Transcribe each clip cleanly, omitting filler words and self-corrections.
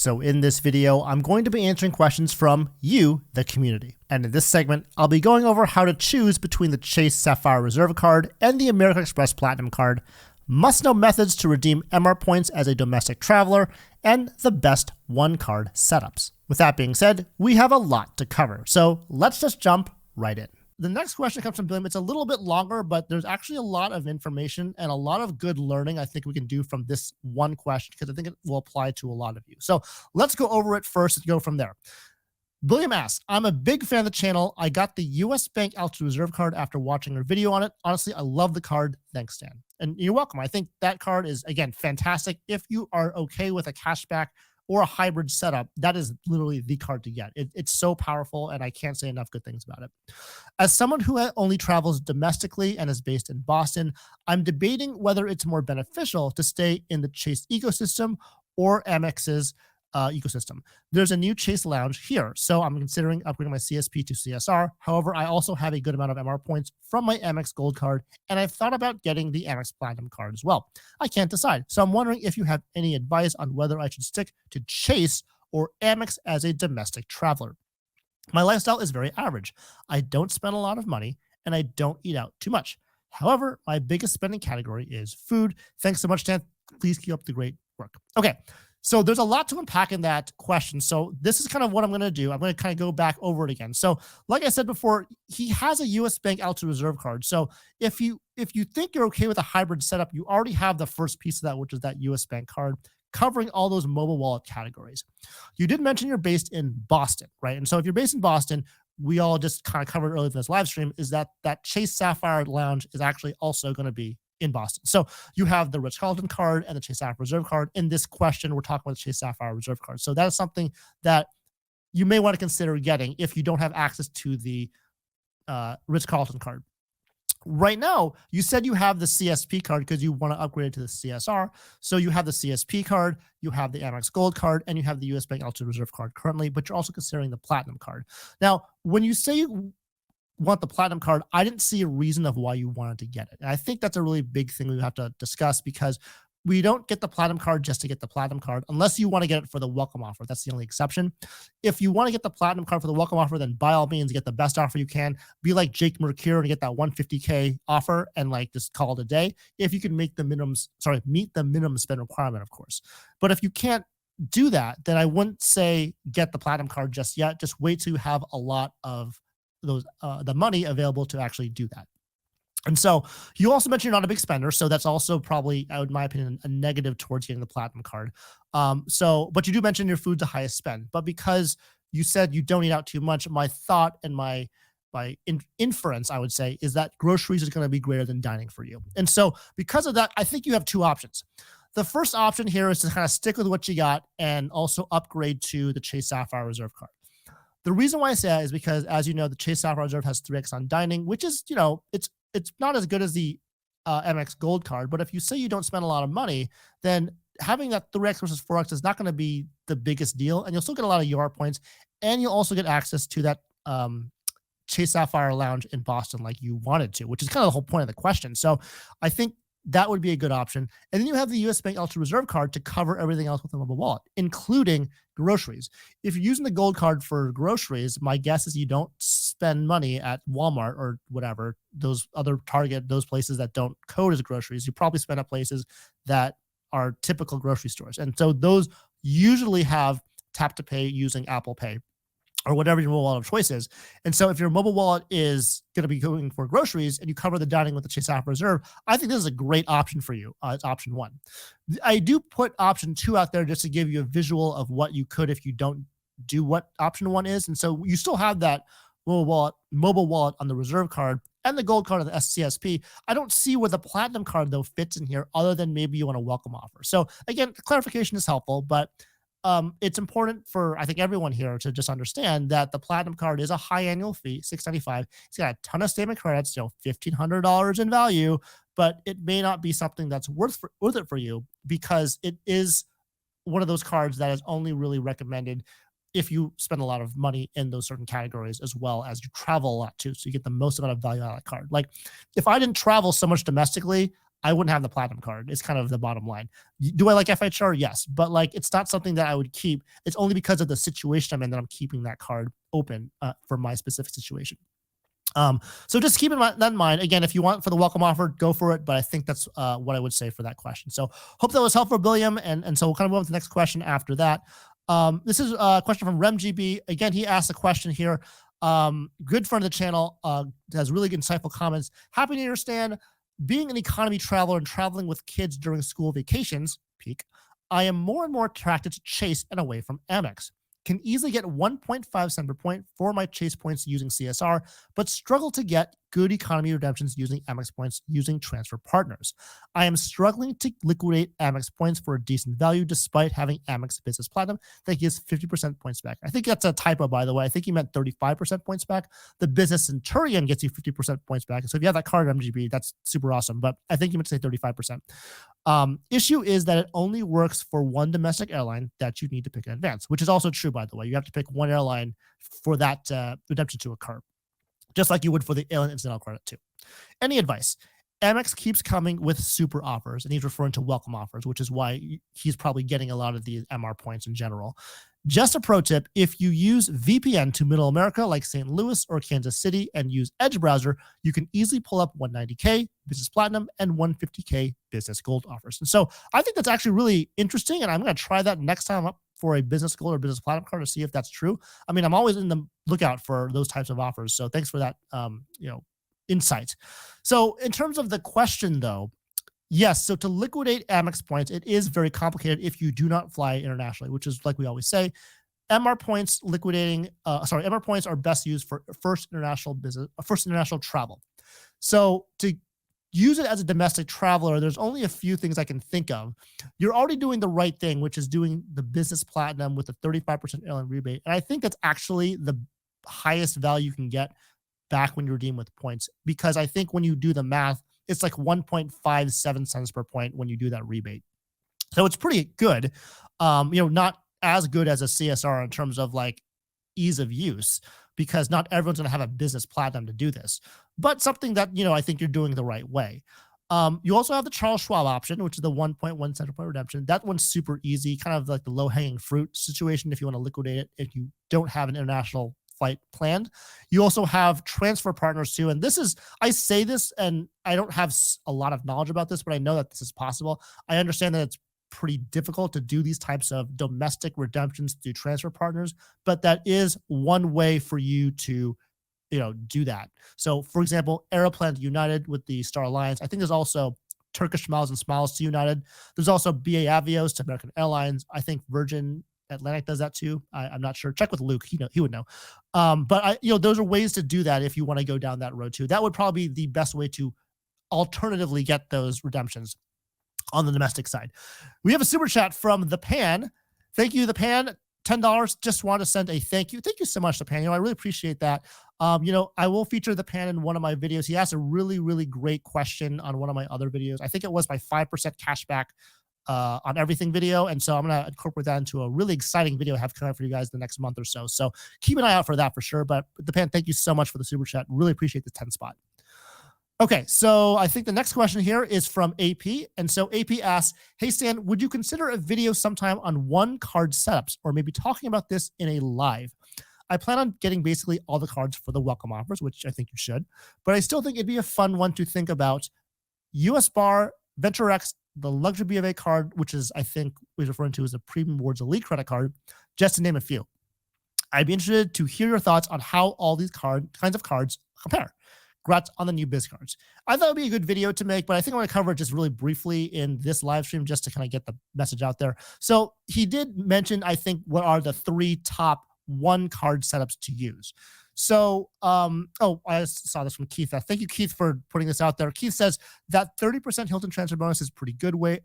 So in this video, I'm going to be answering questions from you, the community. And in this segment, I'll be going over how to choose between the Chase Sapphire Reserve card and the American Express Platinum card, must-know methods to redeem MR points as a domestic traveler, and the best one-card setups. With that being said, we have a lot to cover, so let's just jump right in. The next question comes from Billiam. It's a little bit longer, but there's actually a lot of information and a lot of good learning I think we can do from this one question because I think it will apply to a lot of you. So let's go over it first and go from there. William asks, I'm a big fan of the channel. I got the US Bank Altitude Reserve card after watching your video on it. Honestly, I love the card. Thanks, Stan. And you're welcome. I think that card is, again, fantastic. If you are okay with a cashback or a hybrid setup, that is literally the card to get. It's so powerful, and I can't say enough good things about it. As someone who only travels domestically and is based in Boston, I'm debating whether it's more beneficial to stay in the Chase ecosystem or Amex's ecosystem. There's a new Chase lounge here, so I'm considering upgrading my CSP to CSR. However, I also have a good amount of MR points from my Amex Gold card, and I've thought about getting the Amex Platinum card as well. I can't decide, so I'm wondering if you have any advice on whether I should stick to Chase or Amex as a domestic traveler. My lifestyle is very average. I don't spend a lot of money, and I don't eat out too much. However, my biggest spending category is food. Thanks so much, Dan. Please keep up the great work. Okay. So there's a lot to unpack in that question. So this is kind of what I'm going to do. I'm going to kind of go back over it again. So like I said before, he has a US Bank Altitude Reserve card. So if you think you're okay with a hybrid setup, you already have the first piece of that, which is that US Bank card covering all those mobile wallet categories. You did mention you're based in Boston, right? And so if you're based in Boston, we all just kind of covered earlier in this live stream is that Chase Sapphire Lounge is actually also going to be in Boston. So you have the Ritz-Carlton card and the Chase Sapphire Reserve card. In this question, we're talking about the Chase Sapphire Reserve card. So that is something that you may want to consider getting if you don't have access to the Ritz-Carlton card. Right now, you said you have the CSP card because you want to upgrade it to the CSR. So you have the CSP card, you have the Amex Gold card, and you have the US Bank Altitude Reserve card currently, but you're also considering the Platinum card. Now, when you say you want the Platinum card, I didn't see a reason of why you wanted to get it. And I think that's a really big thing we have to discuss because we don't get the Platinum card just to get the Platinum card unless you want to get it for the welcome offer. That's the only exception. If you want to get the Platinum card for the welcome offer, then by all means, get the best offer you can. Be like Jake Mercure and get that 150K offer and like just call it a day. If you can meet the minimum spend requirement, of course. But if you can't do that, then I wouldn't say get the Platinum card just yet. Just wait till you have a lot of those the money available to actually do that. And so you also mentioned you're not a big spender, so that's also probably, in my opinion, a negative towards getting the Platinum card. But you do mention your food's the highest spend. But because you said you don't eat out too much, my thought and my inference, I would say, is that groceries is going to be greater than dining for you. And so because of that, I think you have two options. The first option here is to kind of stick with what you got and also upgrade to the Chase Sapphire Reserve card. The reason why I say that is because, as you know, the Chase Sapphire Reserve has 3x on dining, which is, it's not as good as the Amex Gold card. But if you say you don't spend a lot of money, then having that 3x versus 4x is not going to be the biggest deal. And you'll still get a lot of UR points. And you'll also get access to that Chase Sapphire Lounge in Boston like you wanted to, which is kind of the whole point of the question. So I think that would be a good option. And then you have the US Bank Altitude Reserve card to cover everything else with a mobile wallet, including groceries. If you're using the gold card for groceries, my guess is you don't spend money at Walmart or whatever, those other Target, those places that don't code as groceries. You probably spend at places that are typical grocery stores. And so those usually have tap to pay using Apple Pay or whatever your mobile wallet of choice is. And so if your mobile wallet is going to be going for groceries and you cover the dining with the Chase Sapphire Reserve, I think this is a great option for you. It's option one. I do put option two out there just to give you a visual of what you could if you don't do what option one is. And so you still have that mobile wallet on the Reserve card and the Gold card on the CSP. I don't see where the Platinum card, though, fits in here other than maybe you want a welcome offer. So again, clarification is helpful, but it's important for, I think, everyone here to just understand that the Platinum card is a high annual fee, $695. It's got a ton of statement credits, $1,500 in value, but it may not be something that's worth it for you because it is one of those cards that is only really recommended if you spend a lot of money in those certain categories as well as you travel a lot too. So you get the most amount of value out of that card. Like if I didn't travel so much domestically, I wouldn't have the platinum card. It's kind of the bottom line. Do I like FHR? Yes, but like it's not something that I would keep. It's only because of the situation I'm in that I'm keeping that card open for my specific situation. So just keep that in mind. Again, if you want for the welcome offer, go for it. But I think that's what I would say for that question. So hope that was helpful, William. And so we'll kind of move on to the next question after that. This is a question from RemGB. Again, he asked a question here. Good friend of the channel, has really good insightful comments. Happy to understand being an economy traveler and traveling with kids during school vacations, peak, I am more and more attracted to Chase and away from Amex. Can easily get 1.5 cents per point for my Chase points using CSR, but struggle to get good economy redemptions using Amex points using transfer partners. I am struggling to liquidate Amex points for a decent value despite having Amex Business Platinum that gives 50% points back. I think that's a typo, by the way. I think he meant 35% points back. The Business Centurion gets you 50% points back. So if you have that card at MGB, that's super awesome. But I think you meant to say 35%. Issue is that it only works for one domestic airline that you need to pick in advance, which is also true, by the way. You have to pick one airline for that redemption to occur, just like you would for the alien incidental credit too. Any advice? Amex keeps coming with super offers, and he's referring to welcome offers, which is why he's probably getting a lot of these MR points in general. Just a pro tip, if you use VPN to Middle America like St. Louis or Kansas City and use Edge browser, you can easily pull up 190K Business Platinum and 150K Business Gold offers. And so I think that's actually really interesting, and I'm going to try that next time up for a Business Gold or Business Platinum card to see if that's true. I mean, I'm always in the lookout for those types of offers, so thanks for that insight. So in terms of the question, though, yes, so to liquidate Amex points, it is very complicated if you do not fly internationally, which is like we always say. MR points MR points are best used for first international travel. So to use it as a domestic traveler, there's only a few things I can think of. You're already doing the right thing, which is doing the Business Platinum with a 35% airline rebate. And I think that's actually the highest value you can get back when you redeem with points, because I think when you do the math, it's like 1.57 cents per point when you do that rebate. So it's pretty good. Not as good as a CSR in terms of like ease of use, because not everyone's going to have a Business Platinum to do this, but something that, I think you're doing the right way. You also have the Charles Schwab option, which is the 1.1 cent per point redemption. That one's super easy, kind of like the low hanging fruit situation if you want to liquidate it, if you don't have an international flight planned. You also have transfer partners too. And I say this and I don't have a lot of knowledge about this, but I know that this is possible. I understand that it's pretty difficult to do these types of domestic redemptions through transfer partners, but that is one way for you to do that. So for example, Aeroplan to United with the Star Alliance. I think there's also Turkish Miles and Smiles to United. There's also BA Avios to American Airlines. I think Virgin Atlantic does that too. I'm not sure. Check with Luke. He would know. But those are ways to do that if you want to go down that road too. That would probably be the best way to alternatively get those redemptions on the domestic side. We have a super chat from The Pan. Thank you, The Pan. $10. Just want to send a thank you. Thank you so much, The Pan. I really appreciate that. I will feature The Pan in one of my videos. He asked a really, really great question on one of my other videos. I think it was my 5% cashback on everything video. And so I'm going to incorporate that into a really exciting video I have coming up for you guys the next month or so. So keep an eye out for that for sure. But The Pan, thank you so much for the super chat. Really appreciate the 10 spot. Okay, so I think the next question here is from AP. And so AP asks, hey, Stan, would you consider a video sometime on one card setups or maybe talking about this in a live? I plan on getting basically all the cards for the welcome offers, which I think you should. But I still think it'd be a fun one to think about. US Bar, Venture X, the Luxury B of A card, which is, I think, we're referring to as a Premium Rewards Elite credit card, just to name a few. I'd be interested to hear your thoughts on how all these kinds of cards compare. Congrats on the new biz cards. I thought it would be a good video to make, but I think I want to cover it just really briefly in this live stream just to kind of get the message out there. So he did mention, I think, what are the 3 top one card setups to use. So, I saw this from Keith. Thank you, Keith, for putting this out there. Keith says that 30% Hilton transfer bonus is a pretty good way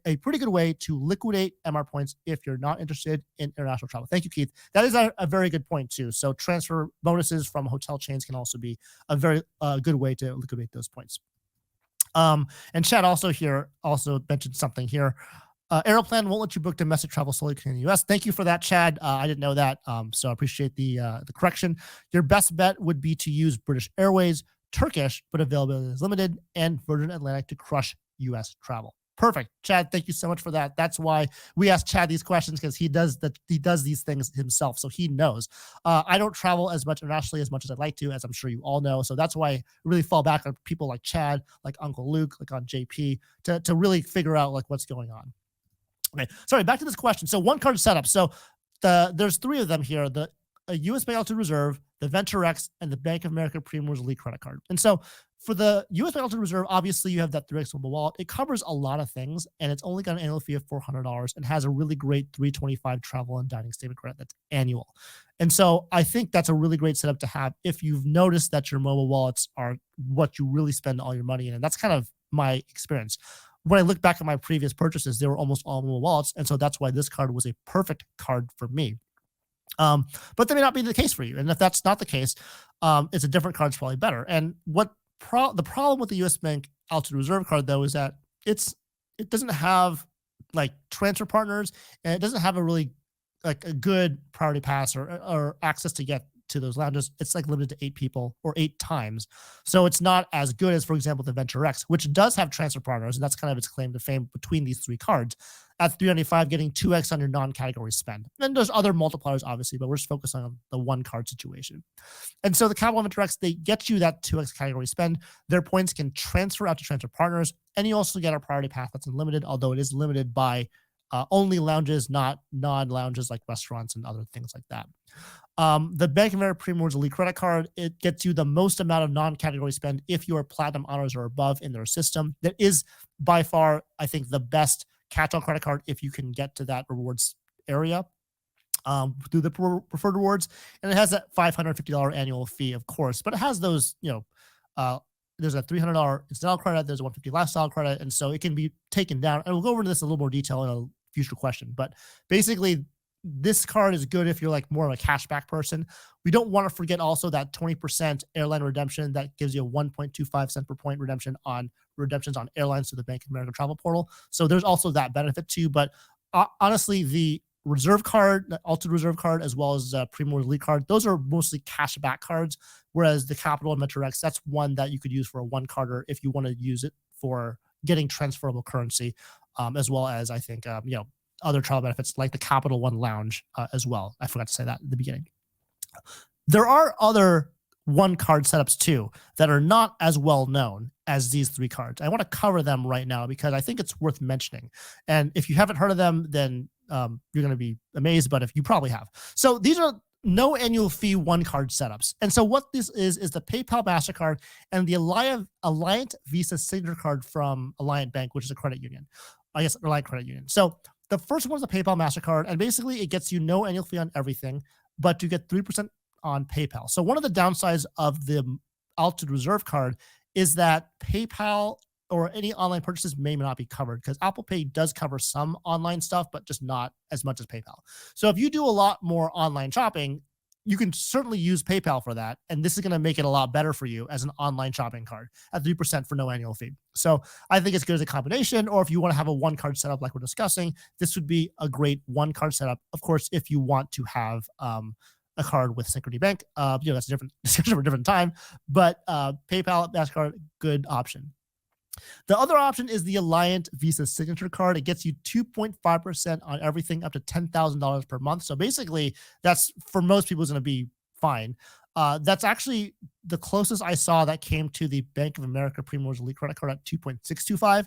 to liquidate MR points if you're not interested in international travel. Thank you, Keith. That is a very good point too. So transfer bonuses from hotel chains can also be a very good way to liquidate those points. And Chad also mentioned something here. Aeroplan won't let you book domestic travel solely in the U.S. Thank you for that, Chad. I didn't know that, so I appreciate the correction. Your best bet would be to use British Airways, Turkish, but availability is limited, and Virgin Atlantic to crush US travel. Perfect. Chad, thank you so much for that. That's why we asked Chad these questions, because he does these things himself, so he knows. I don't travel as much internationally as much as I'd like to, as I'm sure you all know. So that's why I really fall back on people like Chad, like Uncle Luke, like on JP, to really figure out like what's going on. Okay, sorry, back to this question. So one card setup. So there's three of them here: the US Bank Altitude Reserve, the Venture X, and the Bank of America Premier Elite credit card. And so for the US Bank Altitude Reserve, obviously you have that 3x mobile wallet. It covers a lot of things, and it's only got an annual fee of $400 and has a really great 325 travel and dining statement credit that's annual. And so I think that's a really great setup to have if you've noticed that your mobile wallets are what you really spend all your money in. And that's kind of my experience. When I look back at my previous purchases, they were almost all mobile wallets. And so that's why this card was a perfect card for me. But that may not be the case for you. And if that's not the case, it's a different card is probably better. And the problem with the US Bank Altitude Reserve card, though, is that it doesn't have like transfer partners, and it doesn't have a really like a good priority pass or access to get to those lounges. It's like limited to 8 people or 8 times. So it's not as good as, for example, the Venture X, which does have transfer partners. And that's kind of its claim to fame between these 3 cards. At 395, getting 2x on your non-category spend. And there's other multipliers, obviously, but we're just focusing on the one card situation. And so the Capital Venture X, they get you that 2x category spend. Their points can transfer out to transfer partners. And you also get a priority path that's unlimited, although it is limited by only lounges, not non-lounges like restaurants and other things like that. The Bank of America Premier Elite credit card, it gets you the most amount of non-category spend if you are platinum honors or above in their system. That is by far, I think, the best catch-all credit card if you can get to that rewards area through the preferred rewards. And it has that $550 annual fee, of course, but it has those, there's a $300 incidental credit, there's a $150 lifestyle credit, and so it can be taken down. And we'll go over this in a little more detail in a future question, but basically this card is good if you're like more of a cashback person. We don't want to forget also that 20% airline redemption that gives you a 1.25 cent per point redemption on redemptions on airlines through the Bank of America travel portal. So there's also that benefit too. But honestly, the reserve card, the Altitude Reserve card, as well as Premier Elite card, those are mostly cashback cards. Whereas the Capital and Venture X, that's one that you could use for a one carder if you want to use it for getting transferable currency, as well as I think other travel benefits like the Capital One Lounge as well. I forgot to say that at the beginning. There are other one card setups too that are not as well known as these 3 cards. I want to cover them right now because I think it's worth mentioning. And if you haven't heard of them, then you're going to be amazed, but if you probably have. So these are no annual fee one card setups. And so what this is the PayPal MasterCard and the Alliant Visa Signature Card from Alliant Bank, which is a credit union. I guess Alliant Credit Union. So the first one is the PayPal MasterCard, and basically it gets you no annual fee on everything, but you get 3% on PayPal. So one of the downsides of the Altitude Reserve card is that PayPal or any online purchases may not be covered because Apple Pay does cover some online stuff, but just not as much as PayPal. So if you do a lot more online shopping, you can certainly use PayPal for that. And this is going to make it a lot better for you as an online shopping card at 3% for no annual fee. So I think it's good as a combination, or if you want to have a one card setup like we're discussing, this would be a great one card setup. Of course, if you want to have a card with Synchrony Bank, that's a different discussion for a different time, but PayPal, MasterCard, good option. The other option is the Alliant Visa Signature Card. It gets you 2.5% on everything up to $10,000 per month. So basically, that's for most people is going to be fine. That's actually the closest I saw that came to the Bank of America Premier Elite credit card at 2.625.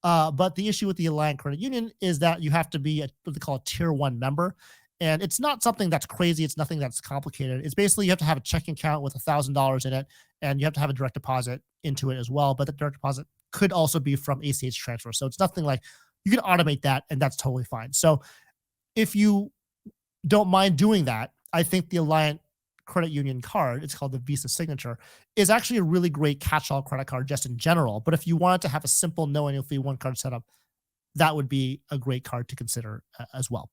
But the issue with the Alliant Credit Union is that you have to be what they call a tier 1 member. And it's not something that's crazy. It's nothing that's complicated. It's basically you have to have a checking account with $1,000 in it, and you have to have a direct deposit into it as well. But the direct deposit could also be from ACH transfer. So it's nothing like you can automate that, and that's totally fine. So if you don't mind doing that, I think the Alliant Credit Union card, it's called the Visa Signature, is actually a really great catch-all credit card just in general. But if you wanted to have a simple no annual fee one card setup, that would be a great card to consider as well.